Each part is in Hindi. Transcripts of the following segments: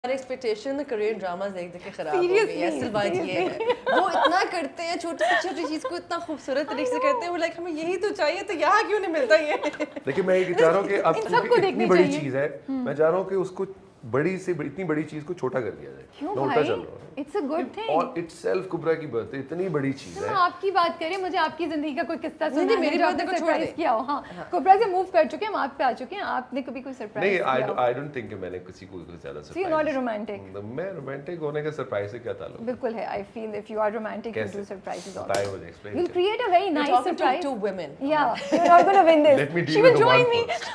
हमारे एक्सपेक्टेशन में कोरियन ड्रामास देख देख के खराब हो गई है। असल बात ये है वो इतना करते हैं, छोटी से छोटी चीज को इतना खूबसूरत तरीके से करते हैं, वो लाइक हमें यही तो चाहिए, तो यहाँ क्यों नहीं मिलता ये। देखिए मैं ये चाह रहा हूँ कि अब क्योंकि इतनी बड़ी चीज है, मैं चाह रहा हूँ कि उसको बड़ी से इतनी बड़ी चीज को छोटा कर दिया जाए। क्यों मैं उल्टा चल रहा हूँ। It's a good thing. और इटसेल्फ कुबरा की बर्थडे इतनी बड़ी चीज है। आपकी बात करें, मुझे आपकी जिंदगी का कोई किस्सा सुना नहीं, मेरी बर्थडे को छोड़ दे। किया हो। हाँ, कुबरा से मूव कर चुके हैं, हम आप पे आ चुके हैं, आपने कभी कोई सरप्राइज नहीं, किया? आई डोंट थिंक कि मैंने किसी को ज्यादा So you're not a romantic? मैं रोमांटिक होने का सरप्राइज से क्या ताल्लुक? बिल्कुल है। I feel if you are romantic, you do surprises also. बताइए मुझे, explain You'll कीजिए। create a very nice surprise. Two women. Yeah, you're not gonna win this. Let me deal She will with the join one me. first.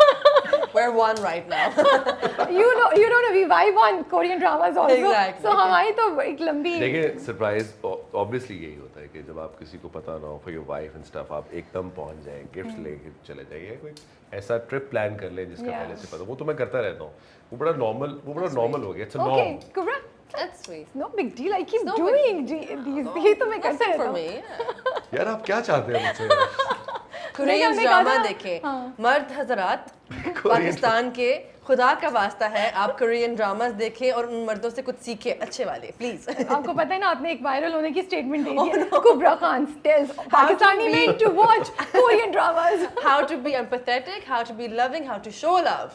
We're one right now. You know we vibe on Korean dramas also. Exactly. So हमारी तो एक लंबी। देखिए सरप्राइज ऑब्वियसली यही होता है कि जब आप किसी को पता ना हो for your wife and stuff, आप एकदम पहुंच जाएं, गिफ्ट लेके चले जाइए, कोई ऐसा ट्रिप प्लान कर लें जिसका पहले से पता। वो तो मैं करता रहता हूँ, वो बड़ा नॉर्मल हो गया। It's a Okay, norm. Kubra. That's sweet. No big deal. I keep No doing these. ये तो मैं करता Nothing for रहता हूँ। me. यार आप क्या चाहते हैं मुझसे? कोरियन हमने ड्रामा कहा था। देखें। हाँ। मर्द हजरात पाकिस्तान के, खुदा का वास्ता है आप कोरियन ड्रामास देखें और उन मर्दों से कुछ सीखें, अच्छे वाले प्लीज। आपको पता है ना, आपने एक वायरल होने की स्टेटमेंट दे दी है। कुबरा Khan tells Pakistani men to watch Korean dramas. How to be empathetic, how to be loving, how to show love.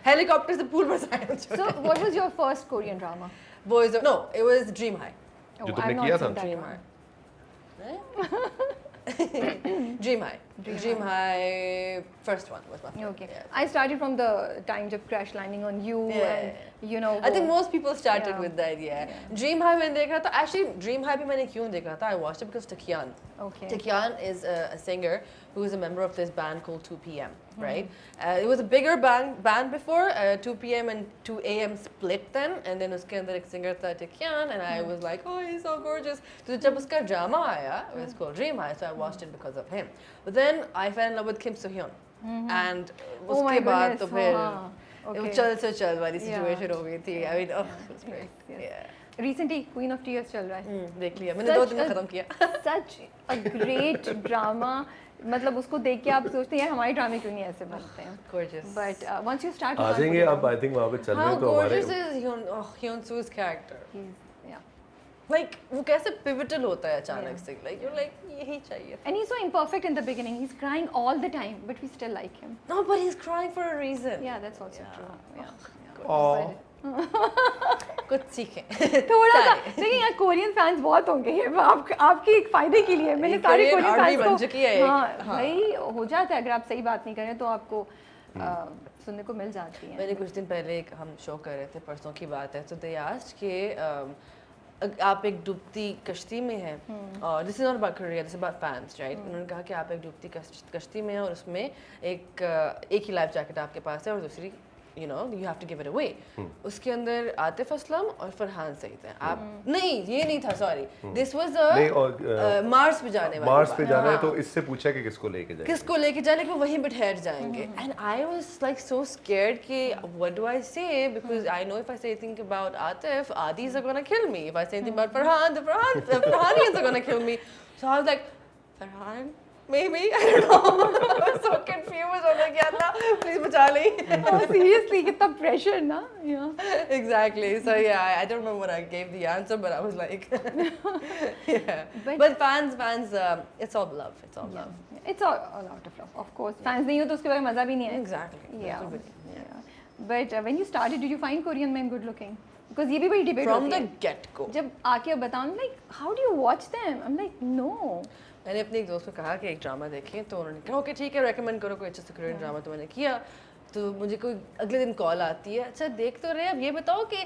Helicopter से पूल पर So what was your first Korean drama? Boys, no, it was Dream High. Oh, जो तुमने I've not किया seen था? that Dream one. High. Dream High. Dream High. First one was my favorite. Okay. Yeah. I started from the time जब crash landing on you and you know. I think most people started Yeah. with that. Yeah. Dream High मैंने देखा था. Actually, Dream High भी मैंने क्यों देखा था? I watched it because Taekyon. Okay. Taekyon is a singer who is a member of this band called 2 PM, right? It was a bigger band before. 2 PM and 2 AM split then, and then उसके अंदर एक singer था Taekyon, and I was like, oh, he's so gorgeous. तो जब उसका drama आया, it was called Dream High, so I watched it because of him. But then I fell in love with Kim So Hyun, and Oh my उसके बाद goodness, तो फिर हाँ, वो okay. चल से चल वाली Yeah. situation हो गई थी. I mean, oh, it was great. Yes. Yeah. Recently Queen of Tears चल रहा है. देख लिया मैंने, 2 दिन में खत्म किया. Such a great drama. मतलब उसको देख के आप सोचते हैं यार हमारे ड्रामे क्यों नहीं ऐसे बनते हैं. Gorgeous. But once you start. आ जाएंगे अब, आई थिंक वहाँ पे चल रहे How हैं तो हमारे। gorgeous is Hyun Soo's character? Yeah. Like वो कैसे pivotal होता है अचानक से, like you're like यही चाहिए. And he's so imperfect in the beginning. He's crying all the time, but we still like him. No, but he's crying for a reason. Yeah, that's also true. Yeah. Aw. कुछ सीखें. थोड़ा सा देखिए यार, कोरियन फैंस बहुत होंगे ये आपके एक फायदे के लिए मैंने सारे Korean कोरियन army फैंस बन को चुकी है एक. हाँ भाई हो जाता है, अगर आप सही बात नहीं करें तो आपको सुनने को मिल जाती है. मैंने कुछ दिन पहले एक हम शो कर रहे थे, परसों की बात है, तो दे आस्क्ड कि आप एक डूबती कश्ती में हैं, और this is not about career, this about fans, right? उन्होंने कहा कि आप एक डूबती कश्ती में हैं और उसमें एक ही लाइफ जैकेट आपके पास है और दूसरी you know you have to give it away. उसके अंदर आतिफ असलम और फरहान सईद हैं. आप नहीं, ये नहीं था, सॉरी, दिस वाज नहीं, और मार्स पे जाने वाली मार्स बात. पे जाना है हाँ. तो इससे पूछा कि किसको लेके जाएंगे। किसको लेके जाने को वहीं पे ठहर जाएंगे. And I was like so scared कि what do I say, because I know if I say anything about Atif, Adi is gonna kill me. If I say anything about Farhan, Farhan is gonna kill me. So I was like Farhan maybe, I don't know. I was so confused. I'm like, Allah, please बचा ले. Seriously, कितना pressure ना. Yeah. Exactly. So yeah, I don't remember what I gave the answer, but I was like, yeah. But fans, it's all love. It's all love. It's all out of love, of course. Fans नहीं हो तो उसके बारे में मजा भी नहीं है. Exactly. Yeah. Yeah. Yeah. But when you started, did you find Korean men good looking? Because ये भी बड़ी debate From होती the है. get-go. जब आके बताओ, like, how do you watch them? I'm like, no. मैंने अपने एक दोस्त को कहा कि एक ड्रामा देखें, तो उन्होंने कहा ओके ठीक है, रेकमेंड करो कोई अच्छा सा कोरियन ड्रामा. तो मैंने किया, तो मुझे कोई अगले दिन कॉल आती है, अच्छा देख तो रहे, अब ये बताओ कि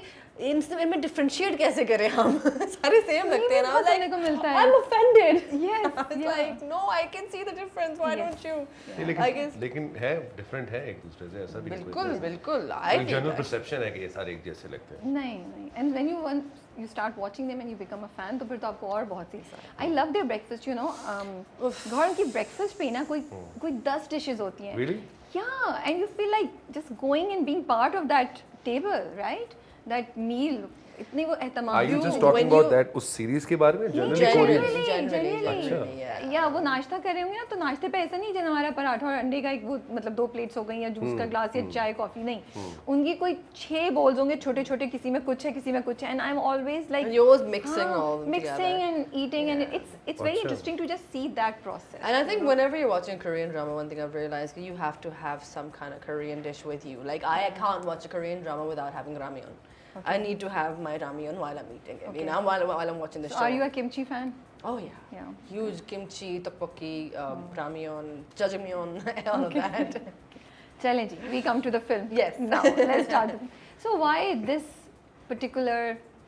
इनमें डिफरेंशिएट कैसे करें हम. सारे सेम लगते हैं ना. बहुत सुनने को मिलता है. I'm offended. Yes. I was like, no, I can see the difference. Why don't you? नहीं, I guess. लेकिन है डिफरेंट है एक दूसरे से, ऐसा भी नहीं बिल्कुल बिल्कुल. I think general that. Perception है कि ये सारे एक जैसे लगते हैं। नहीं. And when you start watching them and you become a fan, तो फिर तो आपको और बहुत सी. I love their breakfast, you know. घर की breakfast पे ना कोई 10 dishes होती हैं. Really? Yeah, and you feel like just going and being part of that table, right? That meal. इतनी वो Are एहतमाम you You- just talking when about you- that उस सीरीज के बारे में generally Generally, Korean? generally, yeah. या वो नाश्ता कर रहे होंगे ना, तो नाश्ते पे ऐसा नहीं जैसे हमारा पराठा और अंडे का एक वो मतलब 2 प्लेट्स हो गई या जूस का ग्लास या चाय कॉफी, नहीं उनकी कोई 6 बोल्स होंगे छोटे छोटे, किसी में कुछ है किसी में कुछ है, and I am always like And you're always mixing all of them mixing together. and eating and it's very Achha. interesting to just see that process. And I think whenever you're watching a Korean drama, one thing I've realized is you have to have some kind of Korean dish with you. Like I can't watch a Korean drama without having ramyeon. I need to have my ramyeon while I'm eating it. Okay. You know, while I'm watching the So show. are you a kimchi fan? Oh yeah. Yeah. Huge kimchi, tteokbokki, ramyeon, jjajangmyeon, all of that. Chale ji, we come to the film. Yes. Now let's start. So why this particular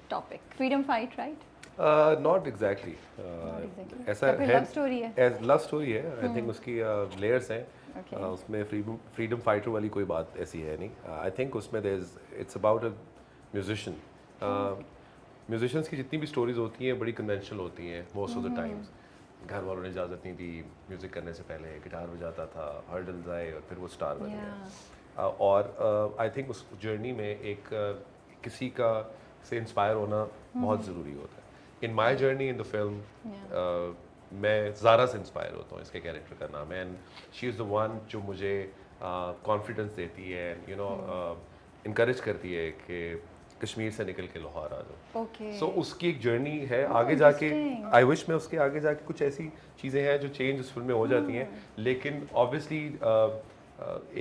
topic? Freedom fight, right? Not exactly. Not exactly. ऐसा या फिर है, love story है? as love story है. I think उसकी layers हैं. Okay. उसमें freedom fighter वाली कोई बात ऐसी है नहीं. I think उसमें it's about a musician. Musicians की जितनी भी stories होती हैं बड़ी conventional होती हैं most of the times. घर वालों ने इजाज़त नहीं दी म्यूज़िक करने से पहले, गिटार बजाता था, हर्डल्स आए और फिर वो स्टार बन गया. और आई थिंक उस जर्नी में एक किसी का से इंस्पायर होना बहुत ज़रूरी होता है. In my journey in the film मैं ज़ारा से इंस्पायर होता हूँ, इसके कैरेक्टर का नाम है, and she is the one जो मुझे कॉन्फिडेंस देती है, यू नो इनकरेज करती है कि कश्मीर से निकल के लाहौर आ जाओ. Okay. सो उसकी एक जर्नी है. Oh, आगे जाके interesting. आई विश में उसके आगे जाके कुछ ऐसी चीज़ें हैं जो चेंज उस फिल्म में हो जाती हैं, लेकिन ऑब्वियसली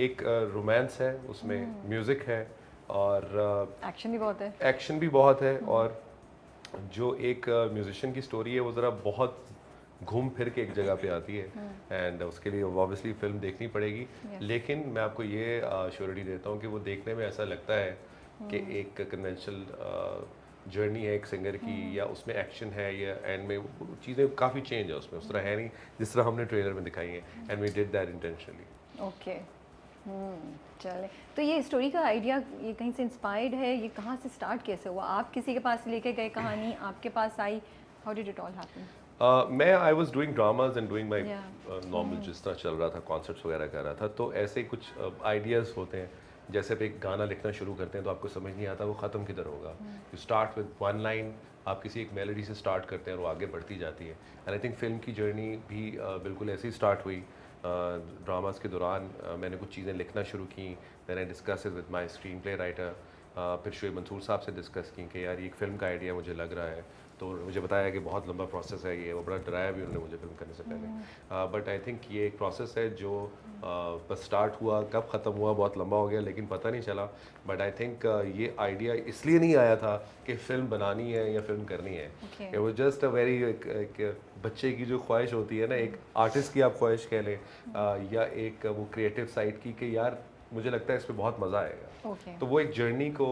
एक रोमांस है उसमें, म्यूज़िक है और एक्शन भी बहुत है. एक्शन भी बहुत है. और जो एक म्यूजिशियन की स्टोरी है वो ज़रा बहुत घूम फिर के एक जगह पे आती है, एंड उसके लिए ऑब्वियसली फिल्म देखनी पड़ेगी. लेकिन मैं आपको ये श्योरिटी देता हूँ कि वो देखने में ऐसा लगता है कि एक कन्वेंशनल जर्नी है एक सिंगर की, या उसमें एक्शन है, या एंड में चीज़ें काफ़ी चेंज है उसमें, उस तरह है नहीं जिस तरह हमने ट्रेलर में दिखाई है, and we did that intentionally. Okay. चले, तो ये स्टोरी का आइडिया ये कहीं से इंस्पायर्ड है, ये कहाँ से स्टार्ट कैसे हुआ? आप किसी के पास लेके गए कहानी, आपके पास आई, how did it all happen? मैं I was doing dramas and doing my Yeah. Normal जिस तरह चल रहा था, कॉन्सर्ट्स वगैरह कर रहा था, तो ऐसे कुछ आइडियाज़ होते हैं. जैसे आप एक गाना लिखना शुरू करते हैं तो आपको समझ नहीं आता वो ख़त्म किधर होगा. You start with one line, आप किसी एक मेलोडी से स्टार्ट करते हैं और वो आगे बढ़ती जाती है. एंड आई थिंक फिल्म की जर्नी भी बिल्कुल ऐसे ही स्टार्ट हुई. ड्रामास के दौरान मैंने कुछ चीज़ें लिखना शुरू की. Then I discuss it with my screenplay writer. फिर शोएब मंसूर साहब से डिस्कस की कि यार ये एक फ़िल्म का आइडिया मुझे लग रहा है, तो मुझे बताया कि बहुत लंबा प्रोसेस है ये, वो बड़ा डराया भी उन्होंने मुझे फिल्म करने से पहले. बट आई थिंक ये एक प्रोसेस है जो बस स्टार्ट हुआ, कब ख़त्म हुआ बहुत लंबा हो गया लेकिन पता नहीं चला. बट आई थिंक ये आइडिया इसलिए नहीं आया था कि फ़िल्म बनानी है या फिल्म करनी है. Okay. It was just a very एक बच्चे की जो ख्वाहिश होती है ना, एक आर्टिस्ट की आप ख्वाहिश कह लें, या एक वो क्रिएटिव साइड की कि यार मुझे लगता है इस पर बहुत मज़ा आएगा. ओके. तो वो एक जर्नी को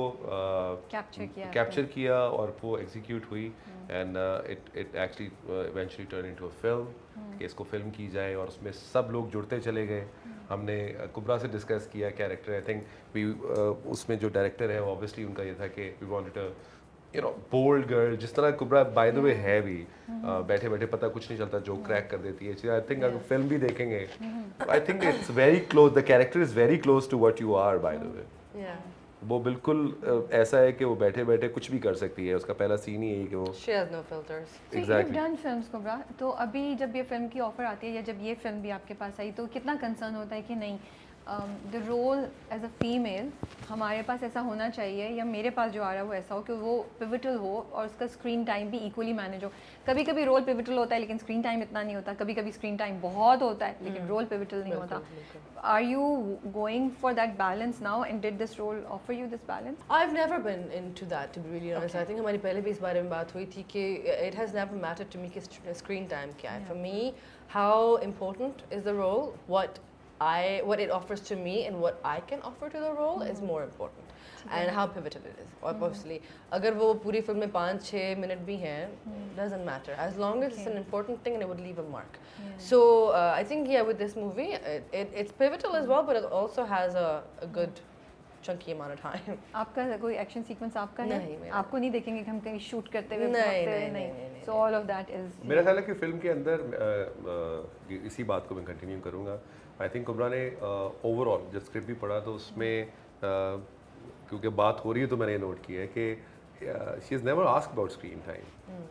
कैप्चर किया और वो एग्जीक्यूट हुई, and it actually eventually turn into a film कि इसको फिल्म की जाए, और उसमें सब लोग जुड़ते चले गए. हमने कुबरा से डिस्कस किया कैरेक्टर. आई थिंक वी उसमें जो डायरेक्टर है ऑब्वियसली उनका ये था कि we wanted a you know bold girl, जिस तरह कुबरा बाय द वे है भी, बैठे बैठे पता कुछ नहीं चलता, जो क्रैक कर देती है. आई थिंक अगर फिल्म भी देखेंगे I think it's very close, the character is very close to what you are by the way. Yeah. वो बिल्कुल ऐसा है कि वो बैठे बैठे कुछ भी कर सकती है. उसका पहला सीन ही है कि वो She has no filters. Exactly. Done films cobra, तो अभी जब ये फिल्म की ऑफर आती है या जब ये फिल्म भी आपके पास आई, तो कितना कंसर्न होता है कि नहीं the role as a female हमारे पास ऐसा होना चाहिए, या मेरे पास जो आ रहा है वो ऐसा हो कि वो पिविटल हो और उसका स्क्रीन टाइम भी इक्वली मैनेज हो. कभी कभी रोल पिविटल होता है लेकिन स्क्रीन टाइम इतना नहीं होता, कभी कभी स्क्रीन टाइम बहुत होता है लेकिन रोल पिविटल नहीं होता. Are you going for that balance now, and did this role offer you this balance? I've never been into that, to be really honest. I think हमारी पहले भी इस बारे में बात हुई थी कि it has never mattered to me कि screen time क्या है. For me, how important is the role, what it offers to me and what I can offer to the role is more important, and how pivotal it is. Obviously, अगर वो पूरी फिल्म में 5-6 मिनट भी हैं, doesn't matter as long as it's an important thing and it would leave a mark. So I think with this movie, it's pivotal as well, but it also has a good chunky amount of time. आपका कोई एक्शन सीक्वेंस आपका है? नहीं, मेरा आपको नहीं देखेंगे कि हम कहीं शूट करते हुए नहीं, भागते हुए, नहीं, नहीं, so all of that is मेरा ख्याल है कि फिल्म के अंदर इसी बात को मैं कंटिन्यू करूँगा. आई थिंक कुबरा ने ओवरऑल जब स्क्रिप्ट भी पढ़ा तो उसमें क्योंकि बात हो रही है तो मैंने नोट किया है कि she has never asked about screen time